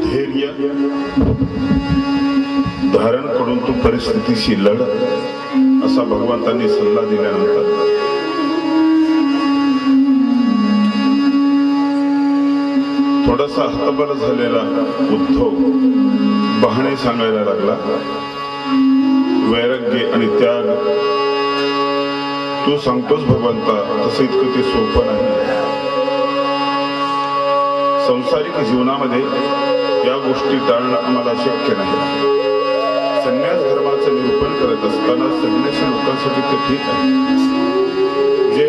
धैर्य धारण करून तू परिस्थितीशी लढ, असा भगवंतांनी सल्ला दिल्यानंतर थोडासा हतबल झालेला उद्धव बहाणे सांगायला लागला. वैराग्य आणि त्याग तू सांगतोस भगवंता, तसं इतकं ते सोपं नाही. संसारिक जीवनामध्ये या गोष्टी टाळणं आम्हाला शक्य नाही. संन्यास धर्माचं निरूपण करत असताना संन्यासी लोकांसाठी ते ठीक आहे, जे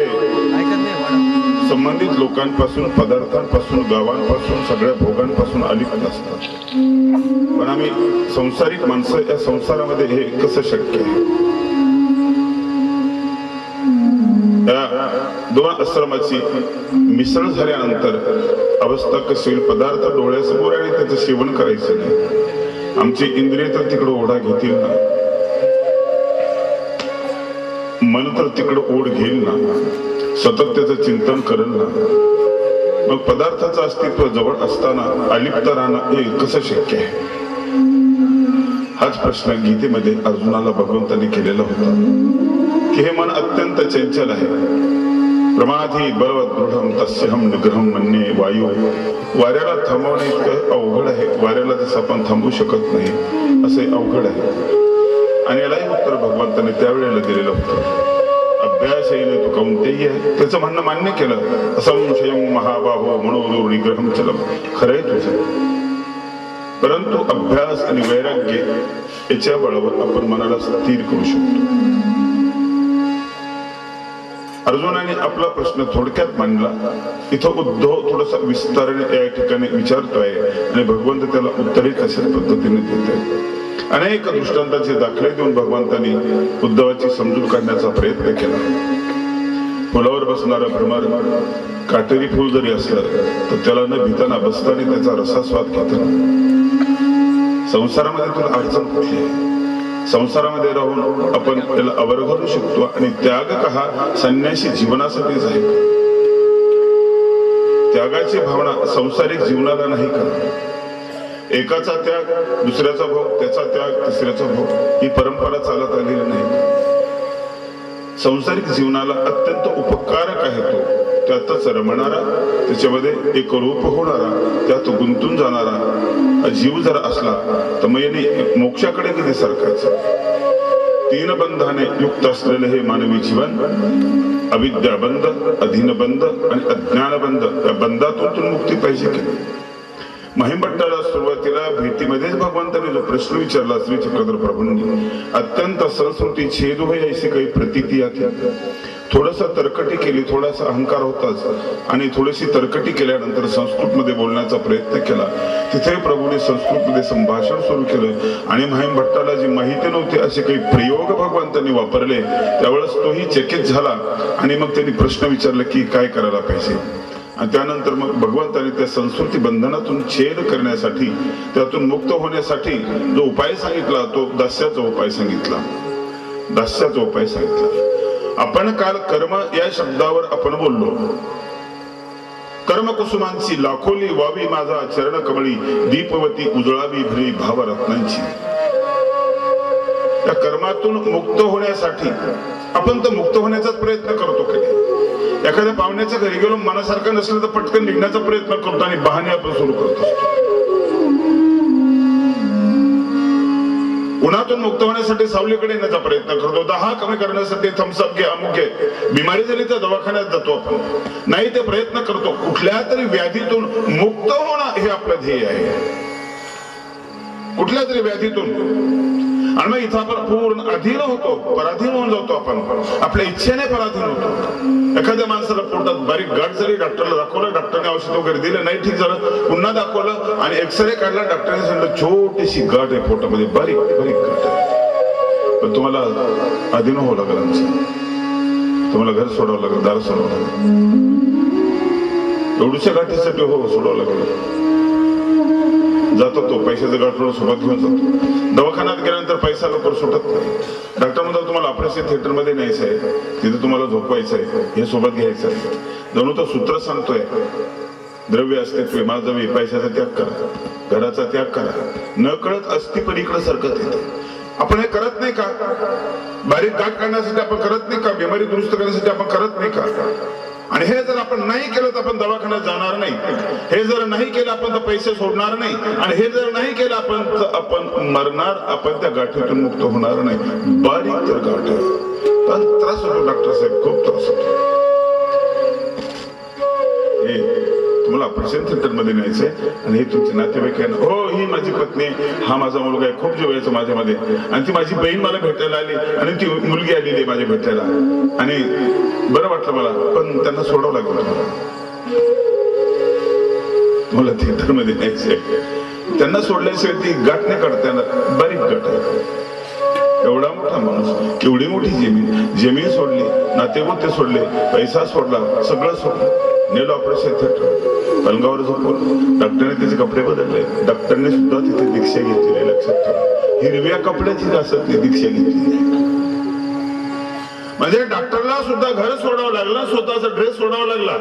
संबंधित लोकांपासून, पदार्थांपासून, गावांपासून, सगळ्या भोगांपासून अलिप्त असतात. पण आम्ही संसारिक माणसं या संसारामध्ये हे कसं शक्य आहे? या दोन आश्रमाची मिसळ झाल्यानंतर अवस्था कशी होईल? पदार्थ डोळ्यासमोर आणि त्याचं सेवन करायचं नाही. आमची इंद्रिय तर तिकडं ओढा घेतील ना, मन तर तिकडं ओढ घेईल ना, सतत त्याचं चिंतन करेल ना. मग पदार्थाचं अस्तित्व जवळ असताना अलिप्त राहणं हे कसं शक्य आहे? हाच प्रश्न गीतेमध्ये अर्जुनाला भगवंतांनी केलेला होता की हे मन अत्यंत चंचल आहे. प्रमाधी बलवत दृढम तस्यहम निग्रहम मन्ये वायू. वाऱ्याला थांबवणे इतकं अवघड आहे. वाऱ्याला जसं आपण थांबवू शकत नाही असे अवघड आहे. आणि यालाही उत्तर भगवंतांनी त्यावेळेला दिलेलं होतं. अभ्यास येईल तू कौंतेय. त्याचं म्हणणं मान्य केलं. असंशयम महाबाहो मनोदूर निग्रहम चलम. खरंय तुझं, परंतु अभ्यास आणि वैराग्य याच्या बळावर आपण मनाला स्थिर करू शकतो. अर्जुनाने आपला प्रश्न थोडक्यात मांडला. इथं उद्धव थोडासा विस्ताराने या ठिकाणी विचारतोय आणि भगवंत त्याला उत्तरे कशा पद्धतीने देत आहेत. अनेक दृष्टांताचे दाखले देऊन भगवंतांनी उद्धवाची समजूत काढण्याचा प्रयत्न केला. फुलावर बसणारा भ्रमर काटेरी फुल जरी असलं तर त्याला न भीताना बसताना त्याचा रसास्वाद घेतला. संसारामध्ये तुला अडचण कुठली आहे? संसारामध्ये राहून आपण त्याला अवरघडू शकतो. आणि त्याग हा संन्यासी जीवनासाठीच आहे. त्यागाची भावना संसारिक जीवनाला नाही का? एकाचा त्याग, दुसऱ्याचा भोग, त्याचा त्याग, तिसऱ्याचा भोग, ही परंपरा चालत आलेली नाही. संसारिक जीवनाला अत्यंत उपकारक आहे तो. त्यातच रमणारा, त्याच्यामध्ये एक रूप होणारा, त्यात गुंतून जाणारा जीव जर असला तर मग मोक्षाकडे कधी सरकायचं? तीन बंधाने युक्त असलेले हे मानवी जीवन, अविद्या बंध, अधीन बंध आणि अज्ञान बंध, या बंधातून मुक्ती पाहिजे की. महिमभट्टाला सुरुवातीला भेटीमध्येच भगवंताने जो प्रश्न विचारला श्री चक्रधर प्रभूंनी, अत्यंत संस्कृती छेद होय अशी काही प्रतीती आली. थोडंसं तर्कटी केली, थोडासा अहंकार होताच, आणि थोडीशी तर्कटी केल्यानंतर संस्कृत मध्ये बोलण्याचा प्रयत्न केला. तिथे प्रभूने संस्कृत मध्ये संभाषण सुरू केलं आणि महिमभट्टाला जी माहिती नव्हती असे काही प्रयोग भगवंतांनी वापरले. त्यावेळेस तोही चकित झाला आणि मग त्यांनी प्रश्न विचारला की काय करायला पाहिजे. आणि त्यानंतर मग भगवंतांनी त्या संस्कृती बंधनातून छेद करण्यासाठी, त्यातून मुक्त होण्यासाठी जो उपाय सांगितला तो दास्याचा उपाय सांगितला. दास्याचा उपाय सांगितला. आपण काल कर्म या शब्दावर आपण बोललो. कर्मकुसुमांची लाखोली वावी माझा चरण कमळी, दीपवती उजळावी भरी भावरत्नांची. या कर्मातून मुक्त होण्यासाठी आपण तर मुक्त होण्याचाच प्रयत्न करतो की. एखाद्या पाहुण्याच्या घरी गेलो, मनासारखं नसलं तर पटकन निघण्याचा प्रयत्न करतो आणि बहाणे आपण सुरू करत असतो. उन्हातून मुक्त होण्यासाठी सावलीकडे येण्याचा प्रयत्न करतो. दहा कमी करण्यासाठी थम्सअप घे, अमुक घे. बिमारी झाली तर दवाखान्यात जातो आपण. नाही ते प्रयत्न करतो. कुठल्या तरी व्याधीतून मुक्त होणं हे आपलं ध्येय आहे. कुठल्या तरी व्याधीतून. आणि मग इथं आपण पूर्ण अधीन होतो, पराधीन होऊन जातो. आपण आपल्या इच्छेने पराधीन होतो. एखाद्या माणसाला पोटात बारीक गाठ झाली, डॉक्टरला दाखवलं, डॉक्टरने औषध वगैरे दिलं, नाही ठीक झालं, पुन्हा दाखवलं आणि एक्सरे काढला, डॉक्टरने सांगितलं छोटीशी गाठ आहे पोटामध्ये, बारीक बारीक गाठ आहे. पण तुम्हाला अधीन व्हावं लागेल. आमचं तुम्हाला घर सोडावं लागेल, दार सोडावं लागेल. एवढ्याच्या गाठीसाठी हो सोडावं लागेल. जातो तो पैशाचं गाठोडं सोबत घेऊन जातो. दवाखान्यात गेल्यानंतर पैसा लवकर सुटत नाही. डॉक्टर म्हणतो तुम्हाला ऑपरेशन थिएटर मध्ये न्यायचं आहे, तिथे तुम्हाला झोपवायचं आहे, हे सोबत घ्यायचं आहे. जणू तो सूत्र सांगतोय, द्रव्य अस्तित्व माझावी, पैशाचा त्याग करा, घराचा त्याग करा. न कळत अस्थि पलीकडे सरकत येते. आपण हे करत नाही का? बारीक गाठ काढण्यासाठी आपण करत नाही का? बिमारी दुरुस्त करण्यासाठी आपण करत नाही का? आणि हे जर आपण नाही केलं तर आपण दवाखान्यात जाणार नाही. हे जर नाही केलं आपण तर पैसे सोडणार नाही. आणि हे जर नाही केलं आपण मरणार, आपण त्या गाठीतून मुक्त होणार नाही. बारीक तर गाठ आहे, पण त्रास होतो डॉक्टर साहेब, खूप त्रास होतो. हे तुम्हाला ऑपरेशन थिएटर मध्ये न्यायचंय आणि हे तुमचे नातेवाईक आहे. हो, ही माझी पत्नी, हा माझा मुलगा आहे, खूप जीव यायचं माझ्यामध्ये. आणि ती माझी बहीण मला भेटायला आली आणि ती मुलगी आलेली आहे माझ्या भेटायला आणि बरं वाटलं मला, पण त्यांना सोडावं लागलं. तुम्हाला थिएटर मध्ये न्यायचंय, त्यांना सोडल्याशिवाय ती गाठ नाही काढता येणार. बारीक गाठ आहे. एवढा मोठा माणूस, केवढी मोठी जमीन सोडली, नातेगोते सोडले, पैसा सोडला, सगळं सोडलं, नेलं ऑपरेशन थिएटर, पलंगावर झोपवलं. डॉक्टरने त्याचे कपडे बदलले. डॉक्टरने सुद्धा तिथे दीक्षा घेतलेली आहे, लक्षात ठेवा. हिरव्या कपड्याची जास्त ती दीक्षा घेतली. म्हणजे डॉक्टरला सुद्धा घर सोडावं लागलं, स्वतःचा ड्रेस सोडावा लागला,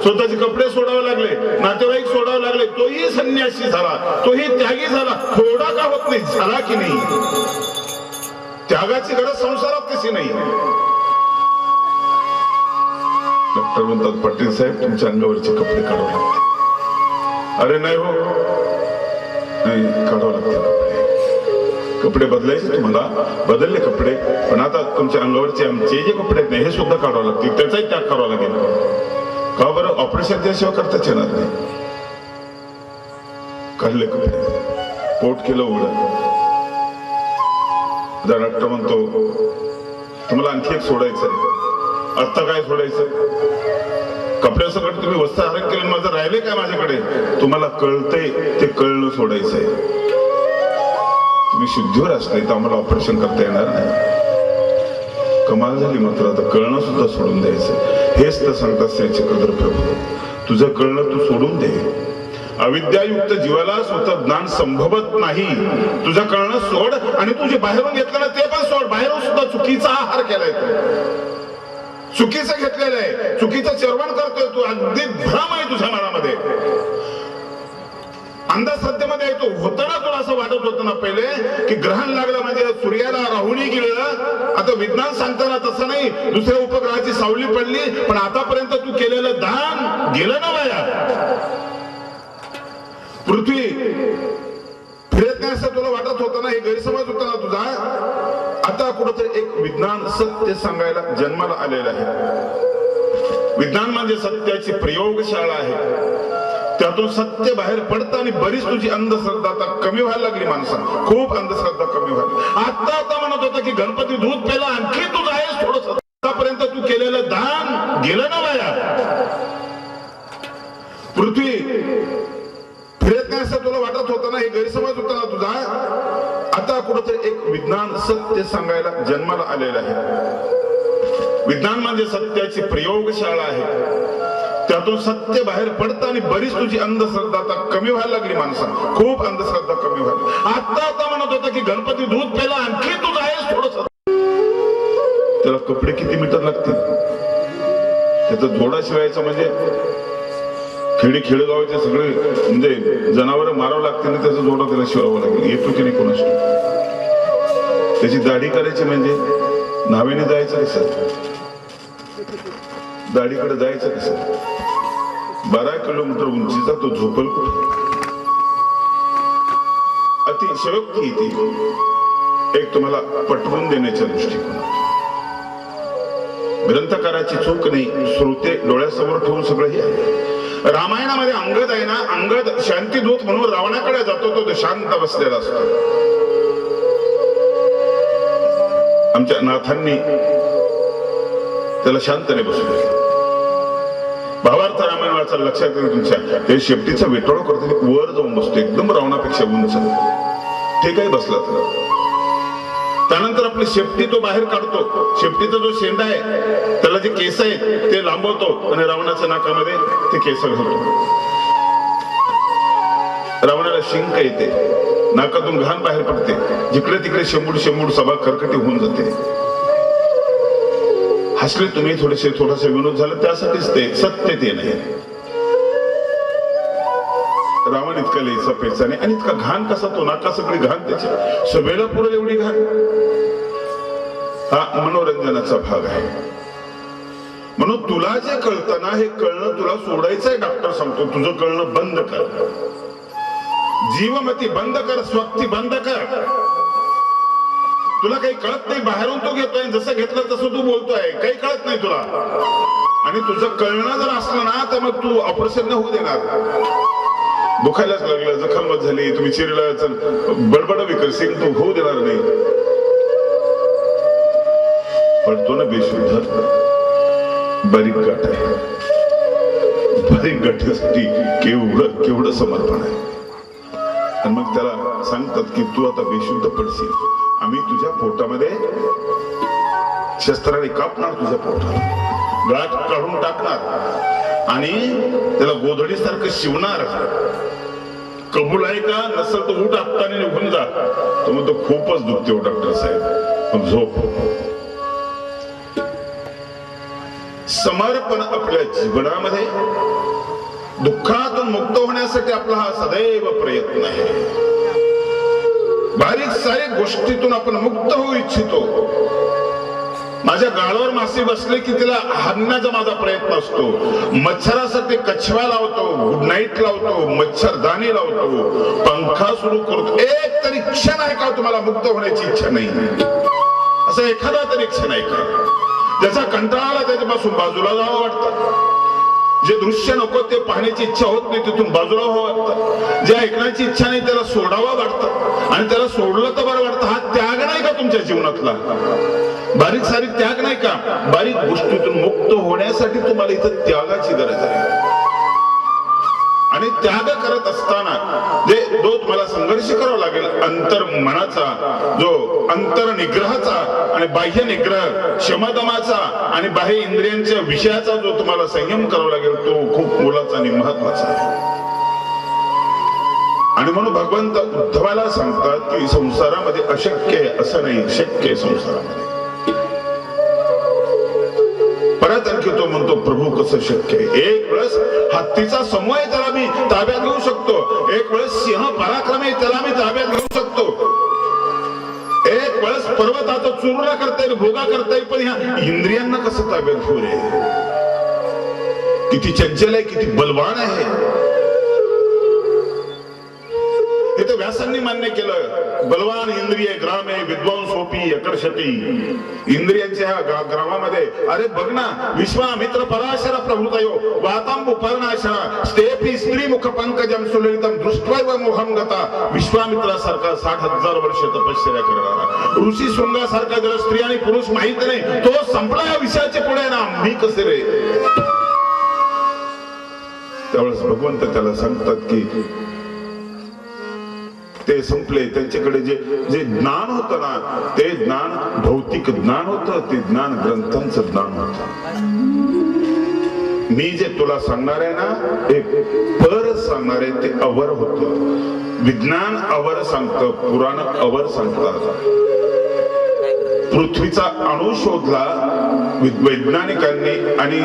स्वतःचे कपडे सोडावे लागले, नातेवाईक सोडावे लागले. तोही संन्यासी झाला, तोही त्यागी झाला. थोडा का होत नाही, झाला की नाही? त्यागाची गरज संसारात कशी नाही? डॉक्टर म्हणतात, पाटील साहेब तुमच्या अंगावरचे कपडे काढावे लागते. अरे नाही हो, नाही काढावं लागते कपडे बदलायचे तुम्हाला, बदलले कपडे, पण आता तुमच्या अंगावरचे आमचे जे कपडे आहेत हे सुद्धा काढावं लागतील, त्याचाही त्याग करावा लागेल. का बरं? ऑपरेशन त्याशिवाय करताच येणार नाही. काढले कपडे, पोट केलं उघड. डॉक्टर म्हणतो, तुम्हाला आणखी एक सोडायचं आहे. आता काय सोडायचं? कपड्यासकट तुम्ही वस्त्रहरण केलं, माझं राहिले काय माझ्याकडे? तुम्हाला कळतंय ते कळणं सोडायचंय. तुम्ही शुद्धीवर असले तर आम्हाला ऑपरेशन करता येणार नाही. कमाल झाली. मात्र आता कळणं सुद्धा सोडून द्यायचं. हेच तर सांगतात श्री चक्रधर प्रभू, तुझं कळणं तू सोडून दे. अविद्यायुक्त जीवाला स्वतः ज्ञान संभवत नाही. तुझं कळणं सोड आणि तुझे बाहेरून घेतलेलं ते पण सोड. बाहेरून सुद्धा चुकीचा आहार केलाय तू, चुकीचं घेतलेलं आहे, चुकीचं चरवण करतोय तू. अगदी भ्रम आहे तुझ्या मनामध्ये, अंधश्रद्धेमध्ये आहे तू. होतं ना तुला असं वाटत होतं ना पहिले की ग्रहण लागलं म्हणजे सूर्याला राहुणी गेलं. आता विज्ञान सांगताना तसं नाही, दुसऱ्या उपग्रहाची सावली पडली. पण आतापर्यंत तू केलेलं दान गेलं ना वाया. पृथ्वी फिरत नाही असं तुला वाटत होतं ना, हे गैरसमज होता ना तुझा. आता कुठंतरी एक विज्ञान सत्य सांगायला जन्माला आलेलं आहे. विज्ञान म्हणजे सत्याची प्रयोगशाळा आहे. त्यातून सत्य बाहेर पडतं आणि बरीच तुझी अंधश्रद्धा आता कमी व्हायला लागली. माणसांना खूप अंधश्रद्धा कमी व्हायला. आता म्हणत होतं की गणपती दूध प्याला, आणखी तू आहेस थोडस. आतापर्यंत तू केलेलं दान गेलं ना वाया. पृथ्वी फिरत नाही असं तुला वाटत होतं ना, हे गैरसमज होता ना तुझा. आता कुठंतरी एक विज्ञान सत्य सांगायला जन्माला आलेलं आहे. विज्ञान म्हणजे सत्याची प्रयोगशाळा आहे. त्यातून सत्य बाहेर पडतं आणि बरीच तुझी अंधश्रद्धा आता कमी व्हायला लागली. माणसांना खूप अंधश्रद्धा कमी व्हायला. आता म्हणत होतं की गणपती दूध प्याला, आणखी तू आहेस थोडस. त्याला कपडे किती मीटर लागतील? त्याचा जोडा शिवायचा म्हणजे खेडेगावाचे सगळे म्हणजे जनावर मारावं लागते ना, त्याचा जोडा त्याला शिवावं लागेल. येतो की नाही कोणाशी? त्याची दाढी करायची म्हणजे नावेने जायचं कसं? दाढीकडे जायचं कसं? 12 किलोमीटर उंचीचा तो झोपल कुठे? अतिशयोक्ती ती एक तुम्हाला पटवून देण्याच्या दृष्टिकोनात. ग्रंथकाराची चूक नाही, श्रोते डोळ्यासमोर ठेवून सगळं हे आहे. रामायणामध्ये अंगद आहे ना, अंगद शांतीदूत म्हणून रावणाकडे जातो. तो शांत बसलेला असतो. आमच्या नाथांनी त्याला शांतने बसवले. भावार्थ रामायण वाचायला लक्षात येईल तुमच्या. ते शेपटीचा विटोळा करतो, वर जाऊन बसतो, एकदम रावणापेक्षा उंच. ते काही बसला तर त्यानंतर आपली शेपटी तो बाहेर काढतो. शेपटीचा जो शेंडा आहे त्याला जे केस आहेत ते लांबवतो आणि रावणाच्या नाकामध्ये ते केस घालतो. रावणाला शिंक येते, नाकातून घाण बाहेर पडते. जिकडे तिकडे शेंबूड सभा खरकटी होऊन जाते. हसले तुम्ही थोडासा विनोद झाला त्यासाठीच ते सत्य ते नाही. रावण इतका लिहायचा पैसा नाही आणि इतका घाण कसा तो नाका सगळी घाण त्याची सभेला पुरेल एवढी घाण. हा मनोरंजनाचा भाग आहे. म्हणून तुला जे कळतं ना हे कळणं तुला सोडायचंय. डॉक्टर सांगतो तुझं कळणं बंद कर. जीवमती बंद कर, स्वक्ती बंद कर. तुला काही कळत नाही, बाहेरून तो घेतोय, जसं घेतलं तसं तू बोलतोय, काही कळत नाही तुला. आणि तुझं कळणं जर असलं ना तर मग तू ऑपरेशन होऊ देणार. दुखायलाच लागलं, जखमच झाली, तुम्ही चिरला बडबड विकसिंग तू होऊ देणार नाही. पण तो ना बेशुद्ध बारीक गाठ आहे. बारीक गाठीसाठी केवढं समर्पण आहे. आणि मग त्याला सांगतात की तू आता बेशुद्ध पडशील, आम्ही तुझ्या पोटामध्ये शस्त्राने कापणार, तुझ्या पोटाला गाठ काढून टाकणार आणि त्याला गोधडी सारखं शिवणार. कबूल आहे का? नसेल तर उठ आपताने निघून जा. तो म्हणतो खूपच दुखते हो डॉक्टर साहेब, मग झोप. समर्पण आपल्या जीवनामध्ये दुःखातून मुक्त होण्यासाठी आपला हा सदैव प्रयत्न आहे. बारीक सारीक गोष्टीतून आपण मुक्त होऊ इच्छितो. माझ्या गाळावर मासे बसले की तिला हाणण्याचा माझा प्रयत्न असतो. मच्छरासाठी कछवा लावतो, गुड नाईट लावतो, मच्छरदाणी लावतो, पंखा सुरू करतो. एक तरी क्षण आहे का तुम्हाला मुक्त होण्याची इच्छा नाही? असं एखादा तरी क्षण आहे का ज्याचा कंटाळा त्याच्यापासून बाजूला जावं वाटतं? जे दृश्य नको ते पाहण्याची इच्छा होत नाही तिथून बाजूला व्हावं वाटतं. जे ऐकण्याची इच्छा नाही त्याला सोडावं वाटतं. आणि त्याला सोडलं तर बरं वाटतं. हा त्याग नाही का तुमच्या जीवनातला? बारीक सारीक त्याग नाही का? बारीक गोष्टीतून मुक्त होण्यासाठी तुम्हाला इथं त्यागाची गरज आहे. आणि त्याग करत असताना जो तुम्हाला संघर्ष करावा लागेल, अंतर मनाचा, जो अंतर निग्रहाचा आणि बाह्य निग्रह शमदमाचा आणि बाह्य इंद्रियांच्या विषयाचा जो तुम्हाला संयम करावा लागेल, तो खूप मोलाचा आणि महत्वाचा आहे. आणि म्हणून भगवंत उद्धवाला सांगतात की संसारामध्ये अशक्य आहे असं नाही, शक्य आहे संसारामध्ये. परत आणखी तो म्हणतो प्रभू कसं शक्य आहे? एक वेळेस हत्तीचा समूह आहे त्याला मी ताब्यात घेऊ शकतो, एक वेळेस सिंह पराक्रम आहे त्याला मी ताब्यात घेऊ शकतो, एक वेळेस पर्वताचा चूर्ण करता येईल, भोगा करता येईल, पण ह्या इंद्रियांना कसं ताब्यात घेऊ रे? किती चंचल आहे, किती बलवान आहे. इथं व्यासांनी मान्य केलं, बलवान इंद्रिय ग्रामे विद्वांसोपी अकर्षती. इंद्रियांच्या ह्या ग्रामामध्ये अरे बघ ना, विश्वामित्र पराशर प्रभृतयो वातांबु पर्णाशरा स्तेपी स्त्री मुख पंकजम सुललितम दृष्ट्वैव मोहम गता. विश्वामित्रासारखा 60,000 वर्ष तपश्चर्या करणारा ऋषी शृंगासारखा जर स्त्री आणि पुरुष माहित नाही, तो संपला या विषयाचे पुढे ना, मी कसे रे? त्यावेळेस भगवंत त्याला सांगतात की ते संपले. त्यांच्याकडे जे ज्ञान होतं ना, ते ज्ञान भौतिक ज्ञान होतं, ते ज्ञान ग्रंथांचं ज्ञान होतं. मी जे तुला सांगणार आहे ना, एक पर सांगणार आहे, ते अवर होतं. विज्ञान अवर सांगतं, पुराण अवर सांगतात. पृथ्वीचा अणु शोधला वैज्ञानिकांनी आणि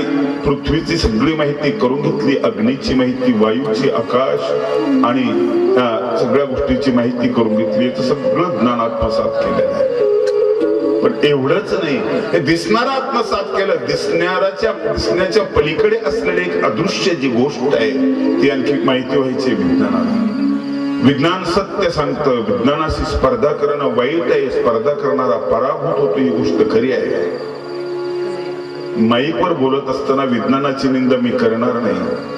पृथ्वीची सगळी माहिती करून घेतली. अग्नीची माहिती, वायूची, आकाश आणि सगळ्या गोष्टीची माहिती करून घेतली. याचं सगळं ज्ञान आत्मसात केलेलं आहे. पण एवढंच नाही, हे दिसणारं आत्मसात केलं. दिसण्याच्या पलीकडे असलेली एक अदृश्य जी गोष्ट आहे ती आणखी माहिती व्हायची विज्ञानाला. विज्ञान सत्य सांगतं, विज्ञानाशी स्पर्धा करणं वाईट आहे, स्पर्धा करणारा पराभूत होतो, ही गोष्ट खरी आहे. माईकवर बोलत असताना विज्ञानाची निंदा मी करणार नाही.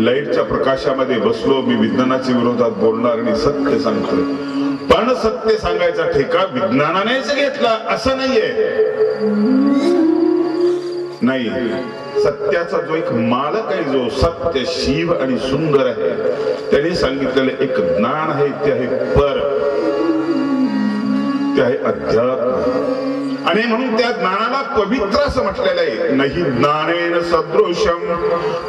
लाईटच्या प्रकाशामध्ये बसलो, मी विज्ञानाच्या विरोधात बोलणार आणि सत्य सांगतो. पण सत्य सांगायचा ठेका विज्ञानानेच घेतला असं नाहीये. नाही, सत्याचा जो एक मालक आहे, जो सत्य शिव आणि सुंदर आहे, त्याने सांगितलेलं एक ज्ञान आहे, ते आहे पर, ते आहे अध्यात्म. आणि म्हणून त्या ज्ञानाला पवित्र असं म्हटलेलं आहे. नाही ज्ञानेन सदृशम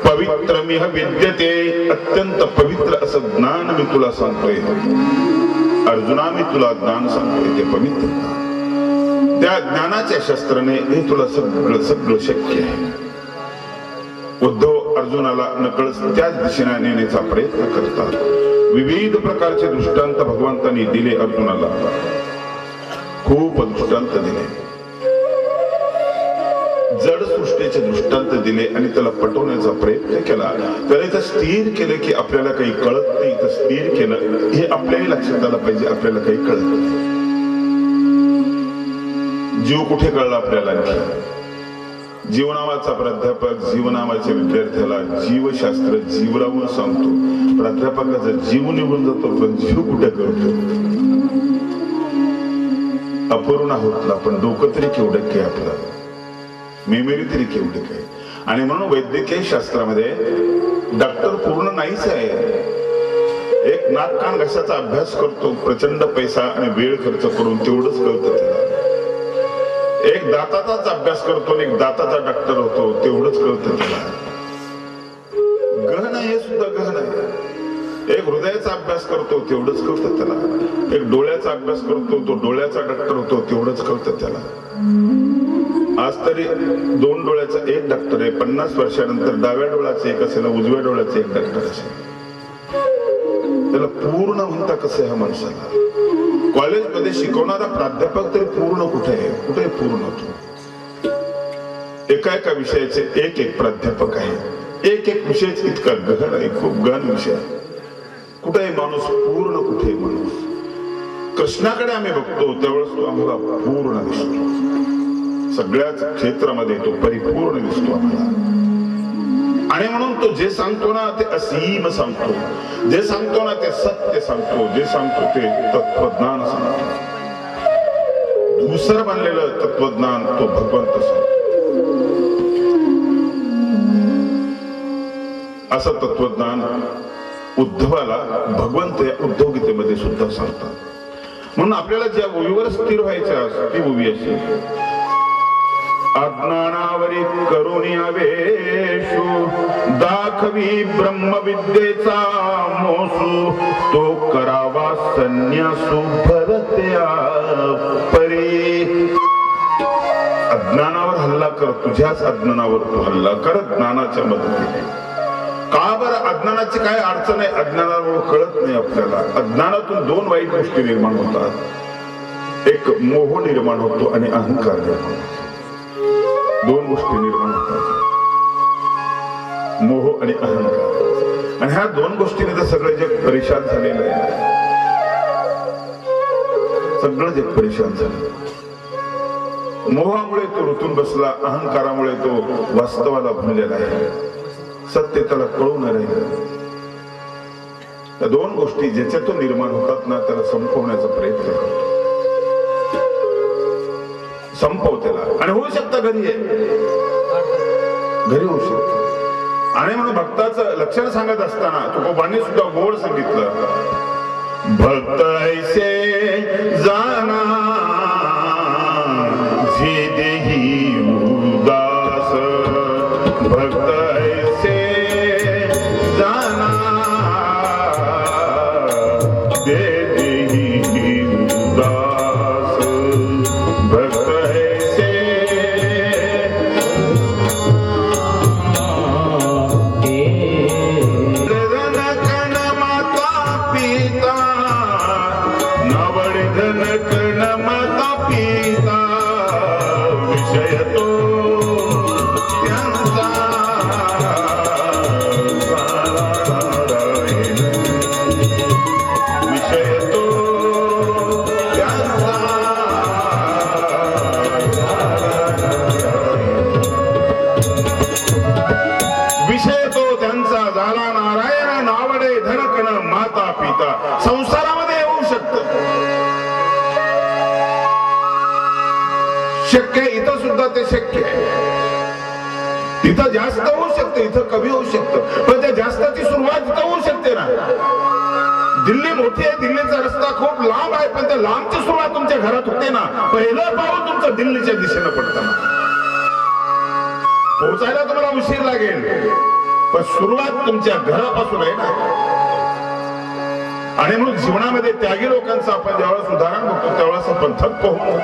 पवित्रमिह विद्यते. अत्यंत पवित्र असं ज्ञान मी तुला सांगतोय अर्जुना, मी तुला ज्ञान सांगतोय, ते पवित्र. त्या ज्ञानाच्या शस्त्राने हे तुला सगळं सगळं शक्य आहे. उद्धव अर्जुनाला नकळत त्याच दिशेने नेण्याचा प्रयत्न करतात. विविध प्रकारचे दृष्टांत भगवंतांनी दिले अर्जुनाला, खूप दृष्टांत दिले, जड सृष्टीचे दृष्टांत दिले आणि त्याला पटवण्याचा प्रयत्न केला. त्याला इथं स्थिर केलं की आपल्याला काही कळत नाही, इथं स्थिर केलं हे आपल्याही लक्षात आलं पाहिजे, आपल्याला काही कळत नाही. जीव कुठे कळला आपल्याला? जीवनामाचा प्राध्यापक जीवनामाच्या विद्यार्थ्याला जीवशास्त्र जीव लावून सांगतो. प्राध्यापकाचा जीव निघून जातो पण जीव कुठे कळतो? अपूर्ण होतला पण डोकं तरी केवढं काय, आपलं मेमरी तरी केवढी काय. आणि म्हणून वैद्यकीय शास्त्रामध्ये डॉक्टर पूर्ण नाहीच आहे. एक नाक कान घशाचा अभ्यास करतो, प्रचंड पैसा आणि वेळ खर्च करून, तेवढंच कळतं त्याला. एक दाताचाच अभ्यास करतो आणि एक दाताचा डॉक्टर होतो, तेवढंच कळतं त्याला. गहन हे सुद्धा गहन आहे. एक हृदयाचा अभ्यास करतो, तेवढंच कळतं त्याला. एक डोळ्याचा अभ्यास करतो, तो डोळ्याचा डॉक्टर होतो, तेवढंच कळतं त्याला. आज तरी 2 डोळ्याचा एक डॉक्टर आहे, 50 वर्षानंतर डाव्या डोळ्याचे एक असेल, उजव्या डोळ्याचे एक डॉक्टर असेल. त्याला पूर्ण म्हणता कसं ह्या माणसाला? कॉलेजमध्ये शिकवणारा प्राध्यापक तरी पूर्ण कुठे आहे? कुठे पूर्ण होतो? एका एका विषयाचे एक एक प्राध्यापक आहे. एक एक विषय इतका गहन आहे, खूप गहन विषय. कुठे आहे माणूस पूर्ण? कुठे माणूस? कृष्णाकडे आम्ही बघतो त्यावेळेस तो आम्हाला पूर्ण दिसतो. सगळ्याच क्षेत्रामध्ये तो परिपूर्ण दिसतो आम्हाला. आणि म्हणून तो जे सांगतो ना ते असीम सांगतो, जे सांगतो ना ते सत्य सांगतो, जे सांगतो ते तत्वज्ञान सांगतो. धूसर बनलेलं तत्वज्ञान तो भगवंत सांगतो. असं तत्वज्ञान उद्धवाला भगवंत या उद्धव गीतेमध्ये सुद्धा सांगतात. म्हणून आपल्याला ज्या ओवीवर स्थिर व्हायच्या ती ओवी अशी: अज्ञानावरी करुणी आवेशू दाखवी ब्रह्मविद्येचा मोसू तो करावा संन्यासू भरत्या परी. अज्ञानावर हल्ला कर, तुझ्याच अज्ञानावर तू हल्ला कर ज्ञानाच्या मदतीने. का बरं? अज्ञानाची काय अडचण आहे? अज्ञानावर कळत नाही आपल्याला. अज्ञानातून 2 वाईट गोष्टी निर्माण होतात. एक मोह निर्माण होतो आणि अहंकार निर्माण होतो. 2 गोष्टी निर्माण होतात, मोह आणि अहंकार. आणि ह्या 2 गोष्टीने तर सगळं जग परेशान झालेलं आहे. सगळं जग परेशान झालं. मोहामुळे तो ऋतून बसला, अहंकारामुळे तो वास्तवाला भुललेला आहे, सत्य त्याला कळून राहिलं. त्या 2 गोष्टी ज्याच्यातून निर्माण होतात ना त्याला संपवण्याचा प्रयत्न करतो. संपव त्याला. आणि होऊ शकतं घरी आहे, घरी होऊ शकत. आणि म्हणून भक्ताचं लक्षण सांगत असताना तुकोबांनी सुद्धा गोड सांगितलं: भक्त ऐसे जाना जे देही उदास, भक्त ऐसे जाना दे देही उदास, भक्त संसारामध्ये येऊ शकत. शक्य इथं सुद्धा ते शक्य आहे. तिथं जास्त होऊ शकते, इथं कमी होऊ शकतं, पण त्या जास्ताची सुरुवात इथं होऊ शकते ना. दिल्ली मोठी आहे, दिल्लीचा रस्ता खूप लांब आहे, पण त्या लांबची सुरुवात तुमच्या घरात होते ना. पहिलं पाऊल तुमचं दिल्लीच्या दिशेनं पडताना. पोहोचायला तुम्हाला उशीर लागेल, पण सुरुवात तुमच्या घरापासून आहे ना. आणि म्हणून जीवनामध्ये त्यागी लोकांचं आपण ज्यावेळेस उदाहरण बघतो त्यावेळेस आपण थक्क होऊन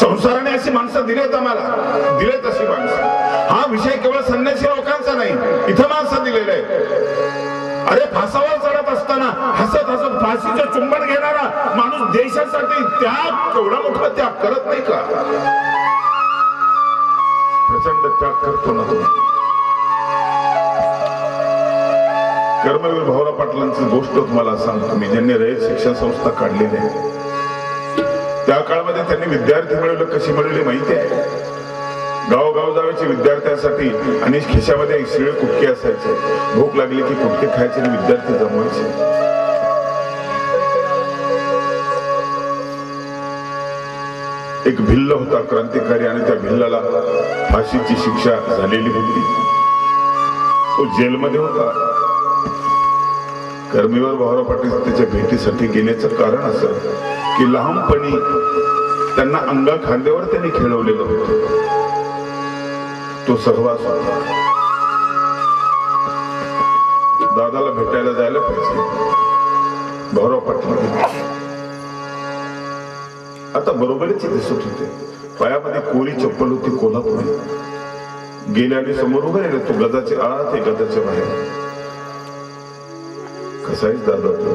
संसाराने अशी माणसं दिलेत आम्हाला, दिलेत अशी माणसं. हा विषय केवळ संन्यासी लोकांचा नाही, इथं माणसं दिलेले आहे. अरे फासावर चढत असताना हसत हसत फाशीचं चुंबन घेणारा माणूस देशासाठी त्याग केवढा मोठा त्याग करत नाही का? प्रचंड त्याग करतो ना तो. कर्मवीर भाऊराव पाटलांची गोष्ट तुम्हाला सांगतो मी, ज्यांनी रयत शिक्षण संस्था काढलेली आहे. त्या काळामध्ये त्यांनी विद्यार्थी मिळवले, कशी मिळवली माहिती आहे? गावोगाव जायचे विद्यार्थ्यांसाठी आणि खिशामध्ये शिळे कुटके असायचे. भूक लागली की कुटके खायचे आणि विद्यार्थी जमवायचे. एक भिल्ल होता क्रांतिकारी आणि त्या भिल्लाला फाशीची शिक्षा झालेली होती. तो जेलमध्ये होता. कर्मवीर भाऊराव पाटील त्याच्या भेटीसाठी गेल्याचं कारण असं की लहानपणी त्यांना अंगा खांद्यावर त्यांनी खेळवलेलं होतं. तो सहवास होता. दादाला भेटायला जायला पाहिजे. भाऊराव पाटील आता बरोबरीचे दिसत होते. पायामध्ये कोरी चप्पल होती, कोल्हापुरी. गेले आणि समोर उभे राहिले. तो गदाचे आत आहे, गदाच्या बाहेर. कसाच दादा तो.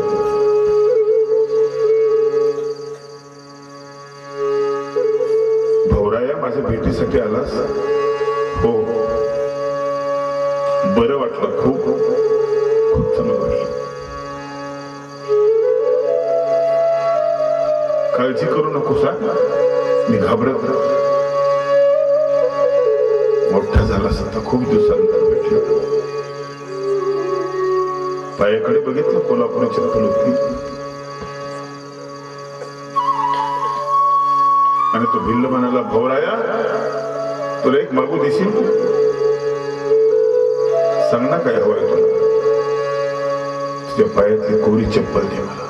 भाऊराया माझ्या भेटीसाठी आलास? हो. बरं वाटलं, खूप खूप चांगलं वाटलं. काळजी करू नकोस, मी घाबरत मोठा झालास आता. खूप दिवसानंतर भेटला. पायाकडे बघितलं, कोल्हापुरी चप्पल होती. आणि तो भिल्ल म्हणाला, भाऊराया तुला एक मागू देशील? सांग ना काय हवंय तुला. तुझ्या पायातली कोरी चप्पल दे मला.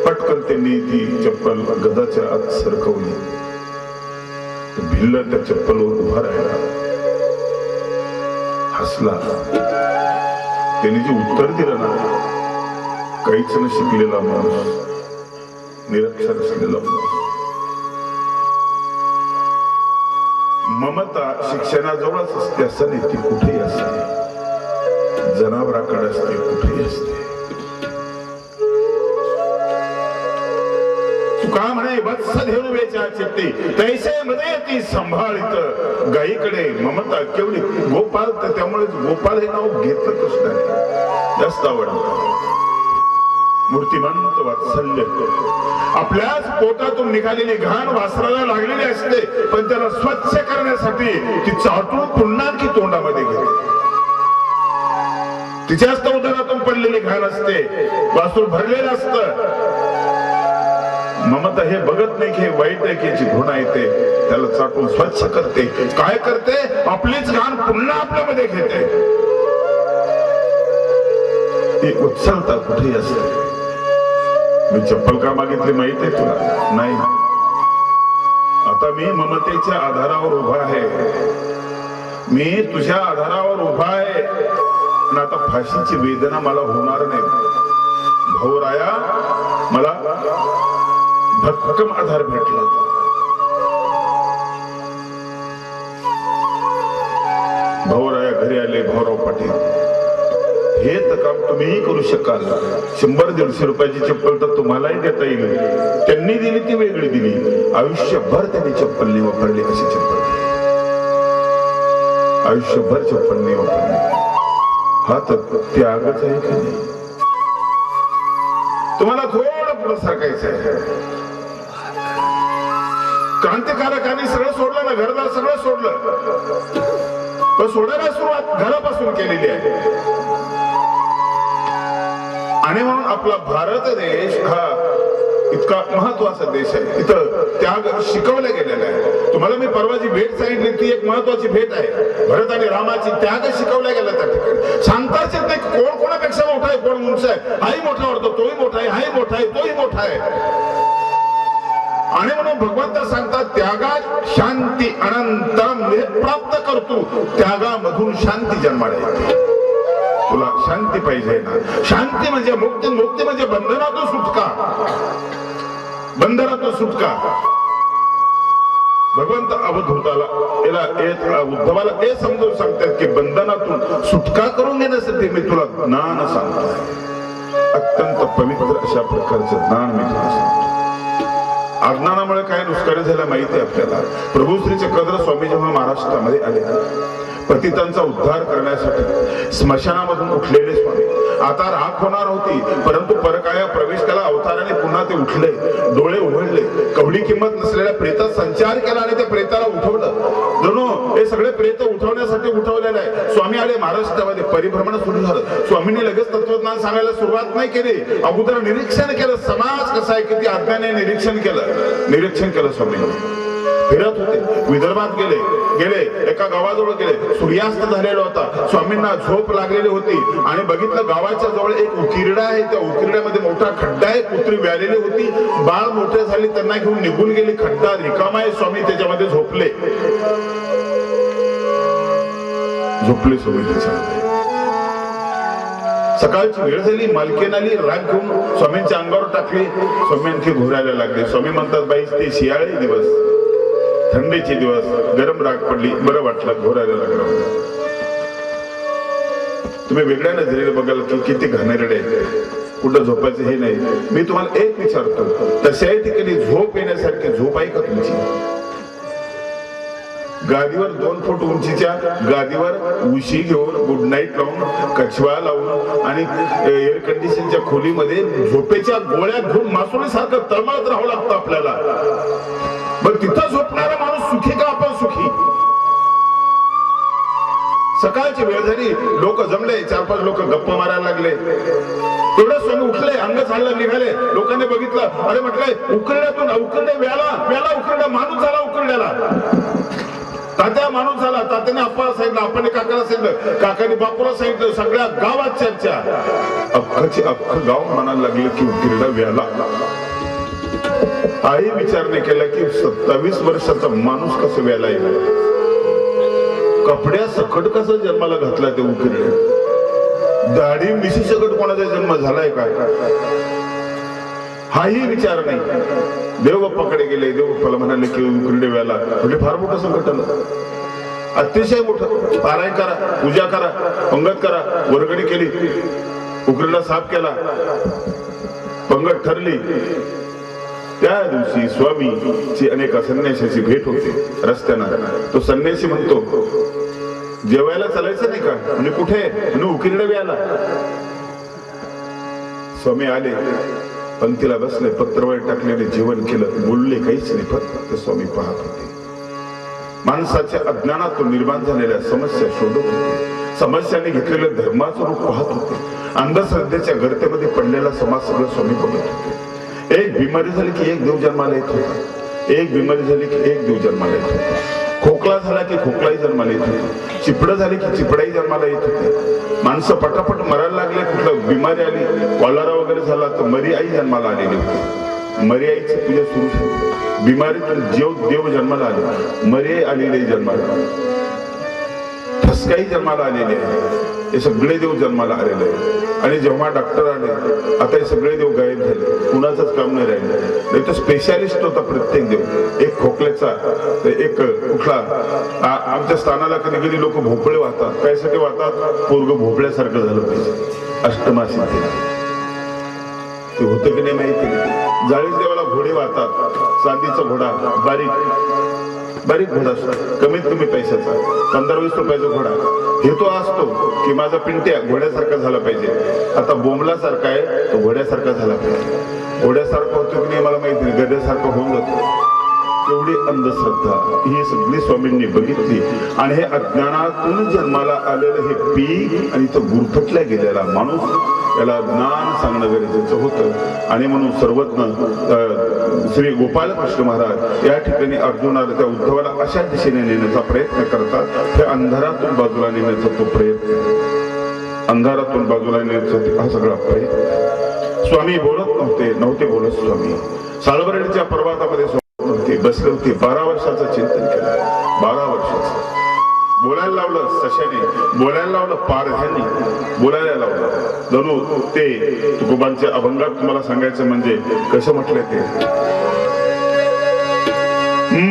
पटकन त्यांनी ती चप्पल गदाच्या आत सरकवली. भिल्ल त्या चप्पलवर उभा राहिला, हसला. त्यांनी जे उत्तर दिलं ना, काहीच न शिकलेला माणूस, निरक्षर असलेला माणूस. ममता शिक्षणाजवळच असते असं नाही, ती कुठेही असते. जनावराकडे असते, कुठेही असते. तुका म्हणे वत्स धेनु वेचा चित्ती तैसे मध्ये ती सांभाळित. गाईकडे ममता केवढी. गोपाल, तर त्यामुळे गोपाल हे नाव घेतलं कृष्णाने, जास्त आवडलं. मूर्तिमंत वात्सल्य. आपल्याच पोटातून निघालेली घाण वासराला लागलेली असते, पण त्याला स्वच्छ करण्यासाठी ती चाटून पुन्हा की तोंडामध्ये घेते. तिच्याच उदरातून पडलेली घाण असते, वासरू भरलेलं असतं. ममता हे बघत नाही की हे वाईट आहे की याची घृणा येते, त्याला चाटून स्वच्छ करते. काय करते? आपलीच घाण पुन्हा आपल्यामध्ये घेते. ती उत्सलता कुठेही असते. मी चप्पल का मागितली माहित आहे तुला? नाही. आता मी ममतेच्या आधारावर उभा आहे. मी तुझ्या आधारावर उभा आहे. पण आता फाशीची वेदना मला होणार नाही. भाऊराया, मला भक्कम आधार भेटला. भाऊराया घरी आले. भाऊराव पाटील, हे तर काम तुम्हीही करू शकाल. 100-150 रुपयाची चप्पल तर तुम्हालाही देता येईल. त्यांनी दिली ती वेगळी दिली. आयुष्यभर त्यांनी चप्पल नाही वापरली, अशी चप्पल आयुष्यभर चप्पल नाही वापरली. हा तर त्यागच आहे की नाही? तुम्हाला थोडं पुढे सरकायचं आहे. क्रांतिकारकांनी सगळं सोडलं ना, घरदार सगळं सोडलं, पण सोडायला सुरुवात घरापासून केलेली आहे. आणि म्हणून आपला भारत देश हा इतका महत्वाचा देश आहे. इथं त्याग शिकवला गेलेला आहे. तुम्हाला मी परवाची भेट सांगितली, ती एक महत्वाची भेट आहे. भरत आणि रामाची त्याग शिकवला गेला त्या ठिकाणी. सांगताच येत नाही कोण कोणापेक्षा मोठा आहे, कोण उंच आहे. हाही मोठा वाटतो, तोही मोठा आहे, हाही मोठा आहे, तोही मोठा आहे. आणि म्हणून भगवंत सांगतात, त्यागात शांती अनंतरम प्राप्त करतो. त्यागामधून शांती जन्माला येते. तुला शांती पाहिजे ना? शांती म्हणजे मुक्ती, मुक्ती म्हणजे बंधनातून सुटका, बंधनातून सुटका. भगवंत उद्धवाला हे समजून सांगतात की बंधनातून सुटका करून घेण्यासाठी मी तुला ज्ञान सांगतोय. अत्यंत पवित्र अशा प्रकारचं ज्ञान मी तुला सांगतो. अज्ञानामुळे काय नुकसान झालं माहिती आहे आपल्याला. प्रभू श्री चक्रधर स्वामी जेव्हा महाराष्ट्रामध्ये आले, पतितांचा उद्धार करण्यासाठी स्मशानामधून उठलेले स्वामी आता राख होणार होती, परंतु परकाया प्रवेश केला अवताराने, पुन्हा ते उठले, डोळे उघडले, कवडी किंमत नसलेल्या प्रेतात संचार केला आणि त्या प्रेताला उठवलं. जणू हे सगळे प्रेत उठवण्यासाठी उठवलेले आहे. स्वामी आले महाराष्ट्रामध्ये, परिभ्रमण सुरू झालं. स्वामींनी लगेच तत्वज्ञान सांगायला सुरुवात नाही केली, अगोदर निरीक्षण केलं. समाज कसा आहे किती अज्ञाने निरीक्षण केलं स्वामींनी. फिरत होते, विदर्भात गेले एका गावाजवळ गेले. सूर्यास्त झालेला होता, स्वामींना झोप लागलेली होती आणि बघितलं गावाच्या जवळ एक उकिरडा आहे. त्या उकिरड्यामध्ये मोठा खड्डा आहे, कुत्री व्यालेली होती. बाळ मोठे झाले, त्यांना घेऊन निघून गेली. खड्डा रिकामा आहे, स्वामी त्याच्यामध्ये झोपले स्वामी त्याच्यामध्ये. सकाळची वेळ झाली, मालकीन आली, राग घेऊन स्वामींच्या अंगावर टाकली. स्वामी आणखी घोरायला लागले. स्वामी म्हणतात, बाई ते शियाळे दिवस, थंडीचे दिवस, गरम राग पडली, बरं वाटलं, घोरायला लागलं. तुम्ही वेगळ्या नजरेने बघाल की किती घाणेरडे कुठं झोपायचं हे नाही. मी तुम्हाला एक विचारतो, तशाही ठिकाणी झोप येण्यासारखी झोप आहे का तुमची? गादीवर 2 फूट उंचीच्या गादीवर उशी घेऊन, गुड नाईट लावून, कछवा लावून आणि एअर कंडिशनच्या खोलीमध्ये झोपेच्या गोळ्या घेऊन मासोळीसारखं तळमळत राहावं लागतं आपल्याला. पण तिथं झोपणारा माणूस सुखी का आपण सुखी? सकाळची वेळ झाली, लोक जमले, 4-5 लोक गप्पा मारायला लागले. तेवढे स्वामी उठले, अंग चाललं, निघाले. लोकांनी बघितलं, अरे म्हटलंय उकरड्यातून उकरडे व्याला उकरडा, माणूस झाला उकरड्याला. तात्या माणूस झाला, तात्याने आप्पाला सांगितलं, आप्पाने काकाला सांगितलं, काकाने बापूला सांगितलं. सगळ्या गावात चर्चा, अख्खं गाव म्हणायला लागलं की उकरडा व्याला. आई विचार नाही केला की 27 वर्षाचा माणूस कसं व्यायला येईल, कपड्या सकट कसं जन्माला घातला ते उकिरडे, दाढी मिशी सकट कोणाचा जन्म झालाय काय, हाही विचार नाही. देवबाप्पाकडे गेले, देवबाप्पाला म्हणाले की उकिरडे व्यायला. म्हणजे फार मोठं संकट आलं, अतिशय मोठं. पारायण करा, पूजा करा, पंगत करा, वर्गणी केली, उकिरडा साफ केला, पंगत ठरली. त्या दिवशी स्वामीची अनेक संन्याशाची भेट होते रस्त्यानं. तो संन्यासी म्हणतो, जेवायला चालायचं नाही का? म्हणजे कुठे? म्हणजे उकिरडे व्यायला. स्वामी आले, पंक्तीला बसले, पत्रवळ टाकलेले, जेवण केलं, बोलले काहीच नाही, फक्त स्वामी पाहत होते. माणसाच्या अज्ञानातून निर्माण झालेल्या समस्या शोधत होते, समस्यांनी घेतलेलं धर्माचं रूप पाहत होते. अंधश्रद्धेच्या गर्तेमध्ये पडलेला समाज सगळं स्वामी बघत होते. एक बिमारी झाली की एक देव जन्माला येत होता, एक बिमारी झाली की एक देव जन्माला येत होता. खोकला झाला की खोकलाही जन्माला येत होता, चिपडं झाली की चिपडाही जन्माला येत होते. माणसं पटापट मरायला लागले, कुठलं बिमारी आली, कॉलरा वगैरे झाला तर मरी आई जन्माला आलेली होती. मरी आईची पूजा सुरू झाली. बिमारीतून देव जन्माला आले, मरी आलेले जन्माला, ठसकाही जन्माला आलेले आहे, हे सगळे देव जन्माला आलेले आहे. आणि जेव्हा डॉक्टर आले, आता हे सगळे देव गायब झाले, कुणाचंच काम नाही राहिलं. नाही तर स्पेशालिस्ट होता प्रत्येक देव. एक खोकल्याचा, एक कुठला, आमच्या स्थानाला कधी कधी लोक भोपळे वाहतात. कायसाठी वाहतात? पोरग भोपळ्यासारखं झालं पाहिजे, अष्टमासी ते होतं की नाही माहिती. जाळीच देवाला घोडे वाहतात, चांदीचा घोडा, बारीक घोडा असतो, कमीत कमी पैशाचा, 15-20 रुपयाचा घोडा. हे तो असतो की माझा पिंट्या घोड्यासारखा झाला पाहिजे. आता बोंबलासारखा आहे तो घोड्यासारखा झाला पाहिजे. घोड्यासारखं होतो की नाही मला माहिती नाही, गड्यासारखं होऊन जातो. एवढी अंधश्रद्धा ही सगळी स्वामींनी बघितली. आणि हे अज्ञानातून जन्माला आलेलं हे पीक आणि तो गुरफटल्या गेलेला माणूस, याला ज्ञान सांगणं गरजेचं होतं. आणि म्हणून सर्वज्ञ श्री गोपालकृष्ण महाराज या ठिकाणी अर्जुनाला, त्या उद्धवाला अशा दिशेने नेण्याचा प्रयत्न करतात. हे अंधारातून बाजूला नेण्याचा तो प्रयत्न, अंधारातून बाजूला नेण्याचा हा सगळा प्रयत्न. स्वामी बोलत नव्हते बोलत. स्वामी सालबर्डीच्या पर्वतामध्ये बसले होते. 12 वर्षाचं चिंतन केलं, 12 वर्षाचं बोलायला लावलं सशाने, बोलायला लावलं पारध्याने, बोलायला लावलं जणू ते तुकोबांच्या अभंगात तुम्हाला सांगायचं म्हणजे कसं म्हटलंय ते,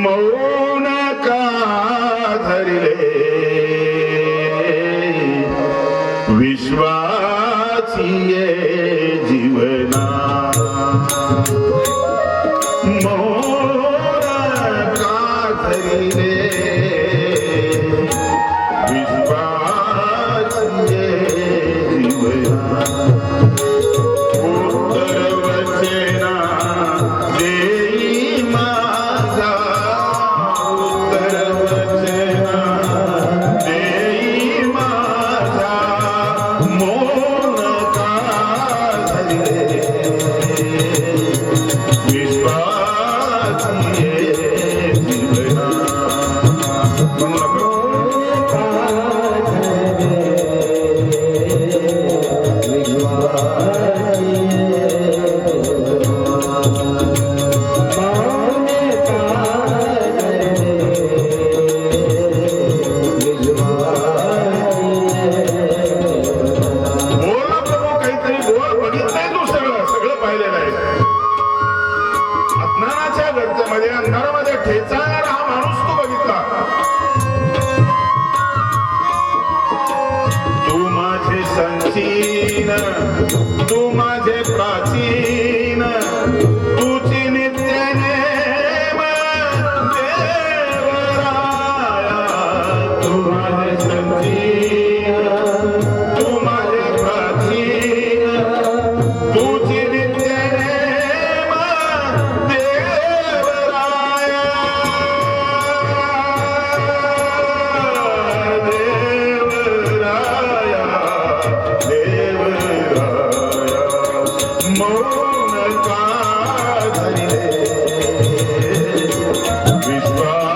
मौन का धरले विश्वाची जीवना, मौन का धरले तू माझे प्राचीन, तुझी नित्य नेम देवराया, तू माझे संचीन, तू माझे प्राचीन, तुझी नित्य नेम देवराया, मौन का धरले विश्वास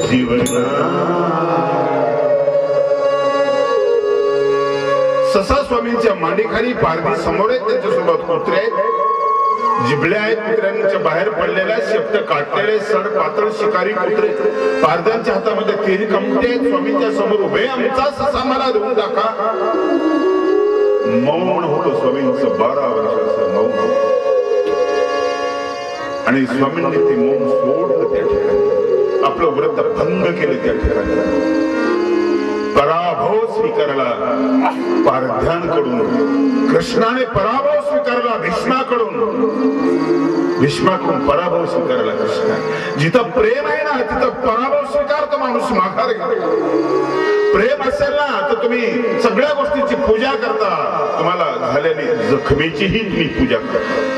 जीवना, ससा स्वामींच्या मांडीखाली पारधी समोर आहेत, त्यांच्यासोबत कुत्रे आहेत, जिबल्या आहेत, कुत्र्यांच्या बाहेर पडलेल्या शेपट काटलेले सड पातळ शिकारी कुत्रे, पारध्यांच्या हातामध्ये तीर कमटे आहेत, स्वामींच्या समोर उभे, आमचा ससा मला देऊन टाका. मौन होतं स्वामींचं 12 वर्षाचं मौन, आणि स्वामींनी ते मौन सोडलं त्या ठिकाणी, आपलं व्रत भंग केलं त्या ठिकाणी, पराभव स्वीकारला पारध्यांकडून, कृष्णाने पराभव स्वीकारला भीष्माकडून. भीष्माकडून पराभव स्वीकारला कृष्णा. जिथं प्रेम आहे ना तिथं पराभव स्वीकारतो माणूस माघार घेतो. प्रेम असेल ना तर तुम्ही सगळ्या गोष्टींची पूजा करता, तुम्हाला झालेली जखमेचीही तुम्ही पूजा करता.